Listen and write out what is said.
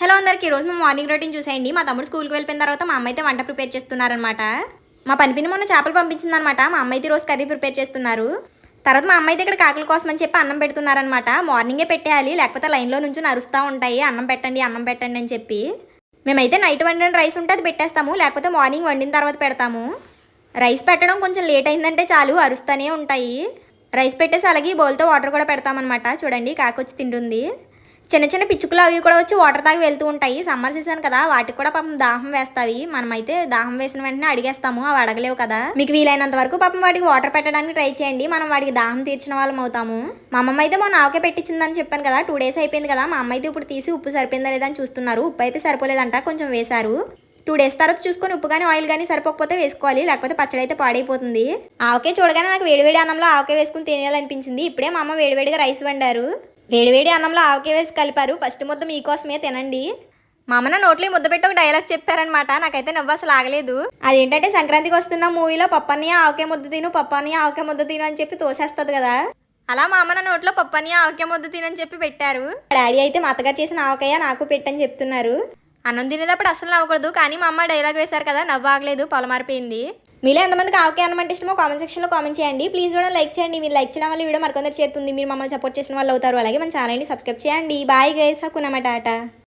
Hello అందరికీ రోజు మా మార్నింగ్ రొటీన్ చూసేయండి. మా తమ్ముడు స్కూల్కి వెళ్ళిపోయిన తర్వాత మా అమ్మ అయితే వంట ప్రిపేర్ చేస్తున్నారనమాట. మా పనిపిన్ని మొన్న చేపలు పంపించిందనమాట. మా అమ్మ అయితే రోజు కర్రీ ప్రిపేర్ చేస్తున్నారు. తర్వాత మా అమ్మ అయితే ఇక్కడ కాకుల కోసం అని చెప్పి అన్నం పెడుతున్నారనమాట. మార్నింగే పెట్టేయాలి, లేకపోతే లైన్లో నుంచి అరుస్తూ ఉంటాయి అన్నం పెట్టండి అని చెప్పి. మేమైతే నైట్ వండిన రైస్ ఉంటే అది పెట్టేస్తాము, లేకపోతే మార్నింగ్ వండిన తర్వాత పెడతాము. రైస్ పెట్టడం కొంచెం లేట్ అయిందంటే చాలు అరుస్తూనే ఉంటాయి. రైస్ పెట్టేసి అలాగే బౌల్తో వాటర్ కూడా పెడతామన్నమాట. చూడండి కాకొచ్చి తింటుంది. చిన్న చిన్న పిచ్చుకలు అవి కూడా వచ్చి వాటర్ తాగి వెళ్తూ ఉంటాయి. సమ్మర్ సీజన్ కదా, వాటికి కూడా పాపం దాహం వేస్తాయి. మనమైతే దాహం వేసిన వెంటనే అడిగేస్తాము, అవి అడగలేవు కదా. మీకు వీలైనంత వరకు పాపం వాటికి వాటర్ పెట్టడానికి ట్రై చేయండి, మనం వాటికి దాహం తీర్చిన వాళ్ళం అవుతాము. మా అమ్మమ్మ అయితే మొన్న ఆవకే పెట్టించిందని చెప్పాను కదా, 2 days అయిపోయింది కదా. మా అమ్మ అయితే ఇప్పుడు తీసి ఉప్పు సరిపోయిందా లేదా అని చూస్తున్నారు. ఉప్పు అయితే సరిపోలేదంట, కొంచెం వేశారు. 2 days తర్వాత చూసుకొని ఉప్పు కానీ ఆయిల్ కానీ సరిపోకపోతే వేసుకోవాలి, లేకపోతే పచ్చడి అయితే పాడైపోతుంది. ఆవకే చూడగానే నాకు వేడివేడి అన్నంలో ఆవకే వేసుకుని తినేయాలనిపించింది. ఇప్పుడే మా అమ్మ వేడివేడిగా రైస్ వండారు. వేడివేడి అన్నంలో ఆవకే వేసి కలిపారు. ఫస్ట్ ముద్ద మీకోసమే తినండి. మా అమ్మ నా నోట్లో ముద్ద పెట్టి ఒక డైలాగ్ చెప్పారనమాట. నాకైతే నవ్వు అసలు ఆగలేదు. అదేంటంటే సంక్రాంతికి వస్తున్న మూవీలో పప్పన్నయ్య ఆవకే ముద్ద తిను, పప్పన్నయ్య ఆవకే ముద్ద తిను అని చెప్పి తోసేస్తుంది కదా, అలా మా అమ్మ నా నోట్లో పప్పన్నయ్య ఆవకే ముద్ద తినని చెప్పి పెట్టారు. డాడీ అయితే మా అత్తగారు చేసిన ఆవకాయ నాకు పెట్టని చెప్తున్నారు. అన్నం తినేటప్పుడు అసలు నవ్వకూడదు, కానీ మా అమ్మ డైలాగ్ వేశారు కదా, నవ్వు ఆగలేదు, పొలమారిపోయింది. మీలో ఎంతమందికి ఆవకాయ అన్నం అంటే ఇష్టమో కామెంట్ సెక్షన్లో కామెంట్ చేయండి. ప్లీజ్ కూడా లైక్ చేయండి. మీరు లైక్ చేయడం వల్ల వీడియో మరికొందరు చేరుతుంది. మీరు మమ్మల్ని సపోర్ట్ చేసిన వాళ్ళు అవుతారు. అలాగే మన ఛానల్ని సబ్స్క్రైబ్ చేయండి. బాయ్ గైస్, హక్కునమాట టాటా.